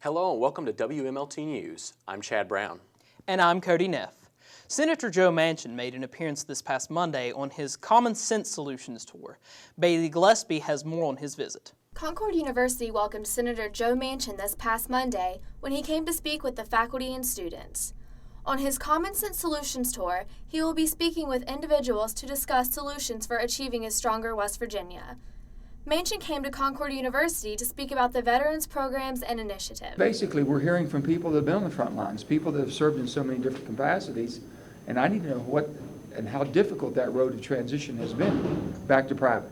Hello and welcome to WMLT News. I'm Chad Brown. And I'm Cody Neff. Senator Joe Manchin made an appearance this past Monday on his Common Sense Solutions tour. Bailey Gillespie has more on his visit. Concord University welcomed Senator Joe Manchin this past Monday when he came to speak with the faculty and students. On his Common Sense Solutions tour, he will be speaking with individuals to discuss solutions for achieving a stronger West Virginia. Manchin came to Concord University to speak about the veterans programs and initiatives. Basically, we're hearing from people that have been on the front lines, people that have served in so many different capacities, and I need to know what and how difficult that road of transition has been back to private.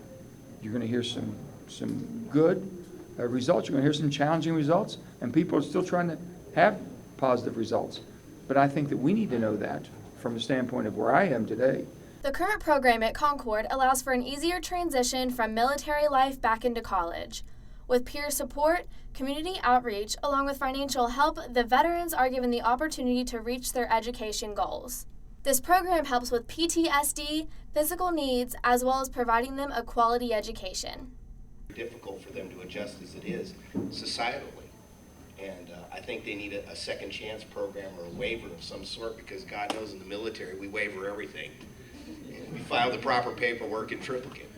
You're going to hear some good results. You're going to hear some challenging results, and people are still trying to have positive results. But I think that we need to know that from the standpoint of where I am today. The current program at Concord allows for an easier transition from military life back into college. With peer support, community outreach, along with financial help, the veterans are given the opportunity to reach their education goals. This program helps with PTSD, physical needs, as well as providing them a quality education. Difficult for them to adjust as it is societally. And I think they need a second chance program or a waiver of some sort, because God knows in the military we waiver everything. We file the proper paperwork in triplicate.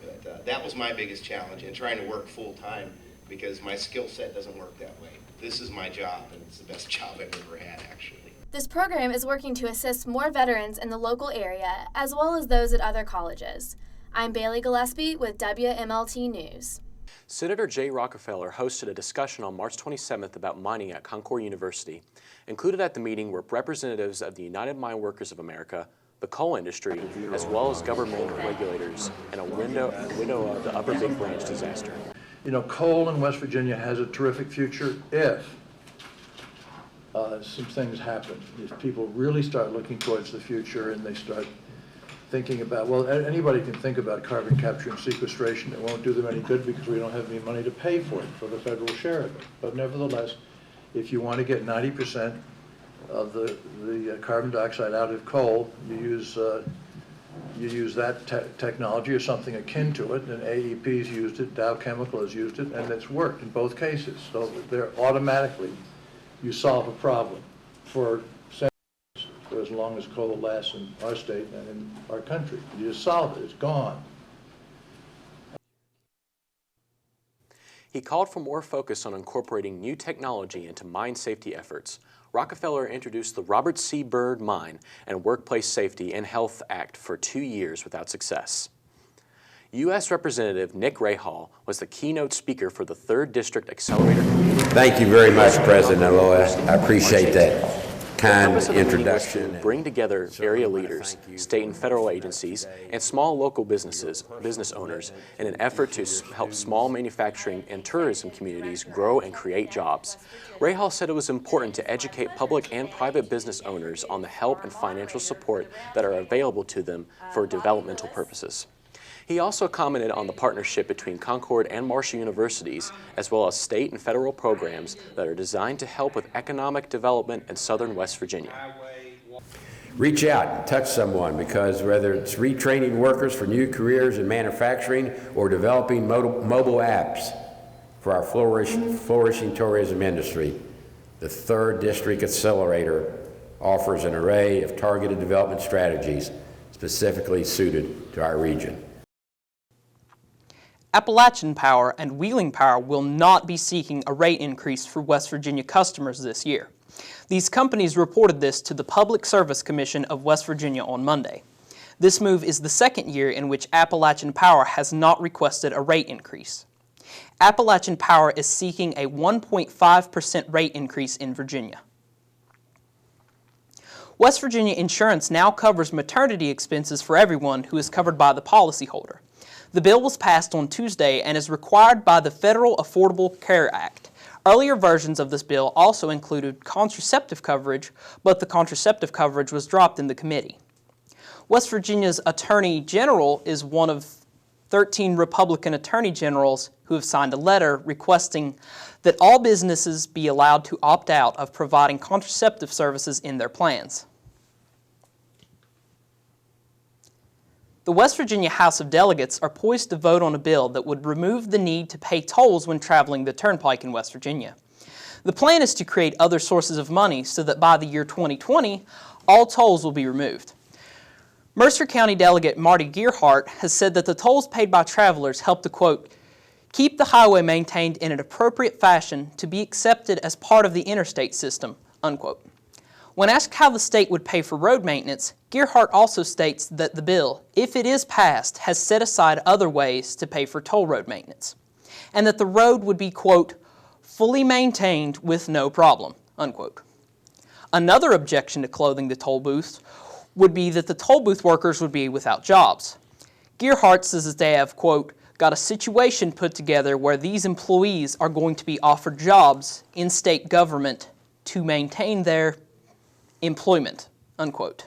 But that was my biggest challenge in trying to work full time, because my skill set doesn't work that way. This is my job, and it's the best job I've ever had, actually. This program is working to assist more veterans in the local area, as well as those at other colleges. I'm Bailey Gillespie with WMLT News. Senator Jay Rockefeller hosted a discussion on March 27th about mining at Concord University. Included at the meeting were representatives of the United Mine Workers of America, the coal industry, as well as government regulators, and a widow of the Upper Big Branch disaster. You know, coal in West Virginia has a terrific future if some things happen. If people really start looking towards the future and they start thinking about, well, anybody can think about carbon capture and sequestration. It won't do them any good because we don't have any money to pay for it, for the federal share of it. But nevertheless, if you want to get 90% of the carbon dioxide out of coal, you use that technology or something akin to it, and AEP's used it, Dow Chemical has used it, and it's worked in both cases. So they're automatically, you solve a problem for centuries, for as long as coal lasts in our state and in our country. You just solve it, it's gone. He called for more focus on incorporating new technology into mine safety efforts. Rockefeller introduced the Robert C. Byrd Mine and Workplace Safety and Health Act for 2 years without success. U.S. Representative Nick Rahal was the keynote speaker for the 3rd District Accelerator Committee. Thank you very much, President Aloha. I appreciate that kind introduction. To bring together area leaders, state and federal agencies, and small local business owners in an effort to help small manufacturing and tourism communities grow and create jobs. Rahal said it was important to educate public and private business owners on the help and financial support that are available to them for developmental purposes. He also commented on the partnership between Concord and Marshall universities, as well as state and federal programs that are designed to help with economic development in southern West Virginia. Reach out and touch someone, because whether it's retraining workers for new careers in manufacturing or developing mobile apps for our flourishing tourism industry, the 3rd District Accelerator offers an array of targeted development strategies specifically suited to our region. Appalachian Power and Wheeling Power will not be seeking a rate increase for West Virginia customers this year. These companies reported this to the Public Service Commission of West Virginia on Monday. This move is the 2nd year in which Appalachian Power has not requested a rate increase. Appalachian Power is seeking a 1.5% rate increase in Virginia. West Virginia insurance now covers maternity expenses for everyone who is covered by the policyholder. The bill was passed on Tuesday and is required by the Federal Affordable Care Act. Earlier versions of this bill also included contraceptive coverage, but the contraceptive coverage was dropped in the committee. West Virginia's Attorney General is one of 13 Republican Attorney Generals who have signed a letter requesting that all businesses be allowed to opt out of providing contraceptive services in their plans. The West Virginia House of Delegates are poised to vote on a bill that would remove the need to pay tolls when traveling the turnpike in West Virginia. The plan is to create other sources of money so that by the year 2020, all tolls will be removed. Mercer County Delegate Marty Gearhart has said that the tolls paid by travelers help to, quote, keep the highway maintained in an appropriate fashion to be accepted as part of the interstate system, unquote. When asked how the state would pay for road maintenance, Gearhart also states that the bill, if it is passed, has set aside other ways to pay for toll road maintenance, and that the road would be, quote, fully maintained with no problem, unquote. Another objection to clothing the toll booths would be that the toll booth workers would be without jobs. Gearhart says that they have, quote, got a situation put together where these employees are going to be offered jobs in state government to maintain their employment, unquote.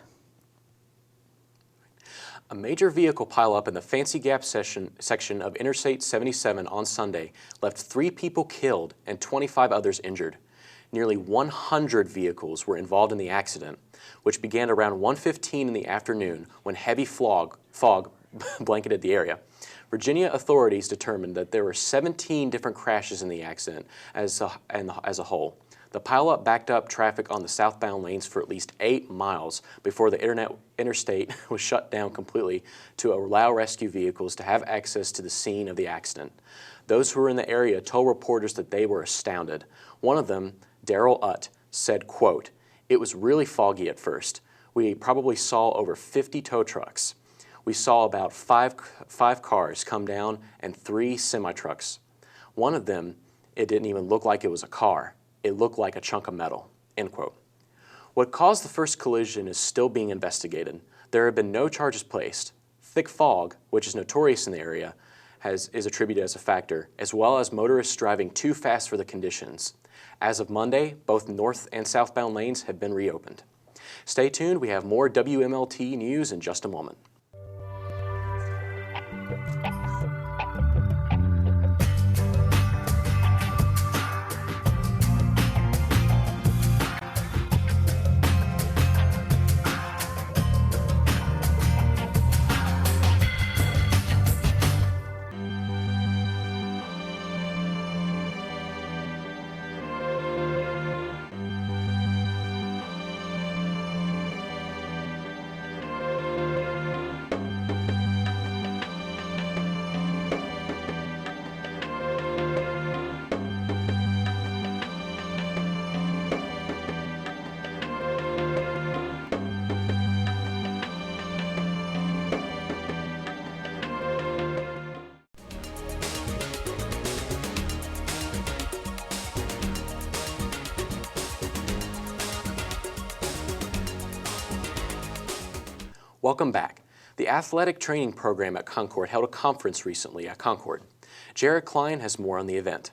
A major vehicle pileup in the Fancy Gap section of Interstate 77 on Sunday left 3 people killed and 25 others injured. Nearly 100 vehicles were involved in the accident, which began around 1:15 in the afternoon when heavy fog blanketed the area. Virginia authorities determined that there were 17 different crashes in the accident as a whole. The pileup backed up traffic on the southbound lanes for at least 8 miles before the interstate was shut down completely to allow rescue vehicles to have access to the scene of the accident. Those who were in the area told reporters that they were astounded. One of them, Daryl Utt, said, quote, it was really foggy at first. We probably saw over 50 tow trucks. We saw about five cars come down and 3 semi-trucks. One of them, it didn't even look like it was a car. It looked like a chunk of metal, end quote. What caused the first collision is still being investigated. There have been no charges placed. Thick fog, which is notorious in the area, is attributed as a factor, as well as motorists driving too fast for the conditions. As of Monday, both north and southbound lanes have been reopened. Stay tuned, we have more WMLT news in just a moment. Welcome back. The athletic training program at Concord held a conference recently at Concord. Jared Klein has more on the event.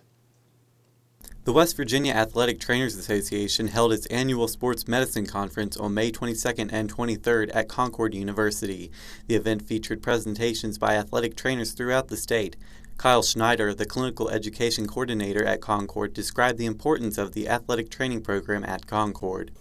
The West Virginia Athletic Trainers Association held its annual sports medicine conference on May 22nd and 23rd at Concord University. The event featured presentations by athletic trainers throughout the state. Kyle Schneider, the clinical education coordinator at Concord, described the importance of the athletic training program at Concord.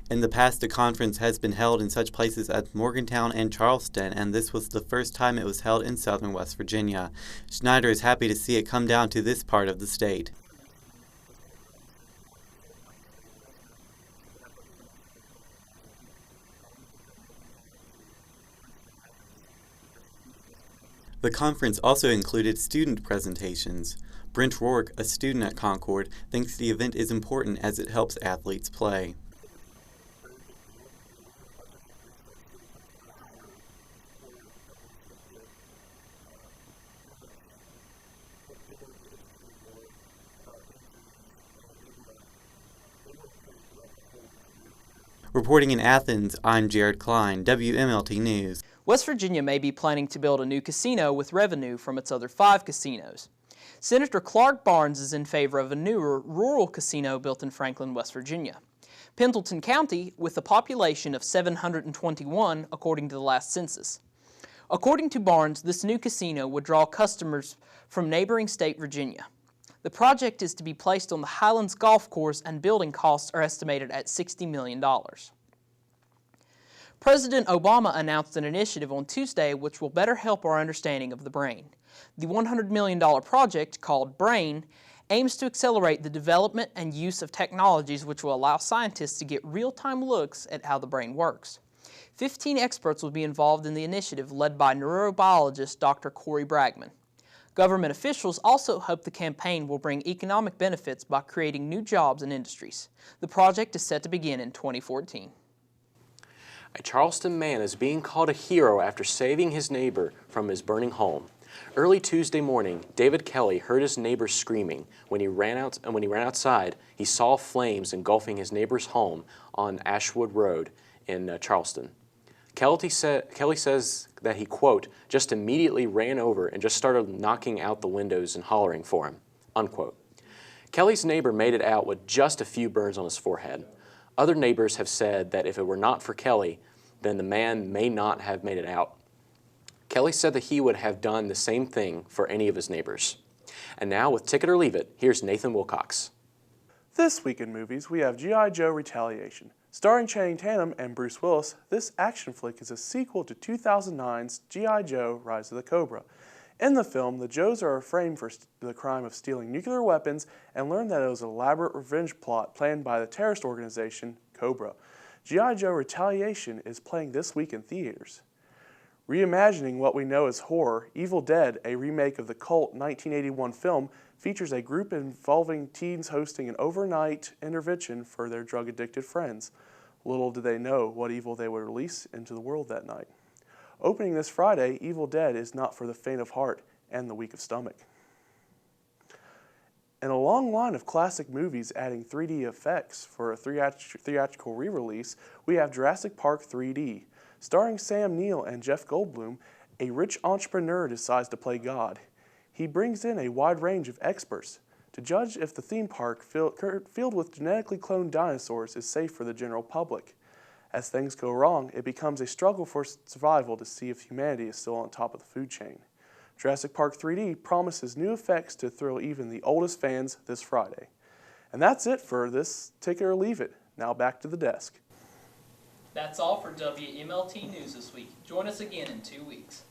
In the past, the conference has been held in such places as Morgantown and Charleston, and this was the first time it was held in southern West Virginia. Schneider is happy to see it come down to this part of the state. The conference also included student presentations. Brent Rourke, a student at Concord, thinks the event is important as it helps athletes play. Reporting in Athens, I'm Jared Klein, WMLT News. West Virginia may be planning to build a new casino with revenue from its other 5 casinos. Senator Clark Barnes is in favor of a newer rural casino built in Franklin, West Virginia. Pendleton County, with a population of 721 according to the last census. According to Barnes, this new casino would draw customers from neighboring state Virginia. The project is to be placed on the Highlands Golf Course, and building costs are estimated at $60 million. President Obama announced an initiative on Tuesday which will better help our understanding of the brain. The $100 million project, called BRAIN, aims to accelerate the development and use of technologies which will allow scientists to get real-time looks at how the brain works. 15 experts will be involved in the initiative, led by neurobiologist Dr. Corey Bragman. Government officials also hope the campaign will bring economic benefits by creating new jobs and industries. The project is set to begin in 2014. A Charleston man is being called a hero after saving his neighbor from his burning home. Early Tuesday morning, David Kelly heard his neighbor screaming. When he ran outside, he saw flames engulfing his neighbor's home on Ashwood Road in Charleston. Kelly says that he, quote, just immediately ran over and just started knocking out the windows and hollering for him, unquote. Kelly's neighbor made it out with just a few burns on his forehead. Other neighbors have said that if it were not for Kelly, then the man may not have made it out. Kelly said that he would have done the same thing for any of his neighbors. And now, with Ticket or Leave It, here's Nathan Wilcox. This week in movies, we have G.I. Joe Retaliation. Starring Channing Tatum and Bruce Willis, this action flick is a sequel to 2009's G.I. Joe Rise of the Cobra. In the film, the Joes are framed for the crime of stealing nuclear weapons and learn that it was an elaborate revenge plot planned by the terrorist organization Cobra. G.I. Joe Retaliation is playing this week in theaters. Reimagining what we know as horror, Evil Dead, a remake of the cult 1981 film, features a group involving teens hosting an overnight intervention for their drug-addicted friends. Little did they know what evil they would release into the world that night. Opening this Friday, Evil Dead is not for the faint of heart and the weak of stomach. In a long line of classic movies adding 3D effects for a theatrical re-release, we have Jurassic Park 3D. Starring Sam Neill and Jeff Goldblum, a rich entrepreneur decides to play God. He brings in a wide range of experts to judge if the theme park filled with genetically cloned dinosaurs is safe for the general public. As things go wrong, it becomes a struggle for survival to see if humanity is still on top of the food chain. Jurassic Park 3D promises new effects to thrill even the oldest fans this Friday. And that's it for this Take It or Leave It. Now back to the desk. That's all for WMLT News this week. Join us again in 2 weeks.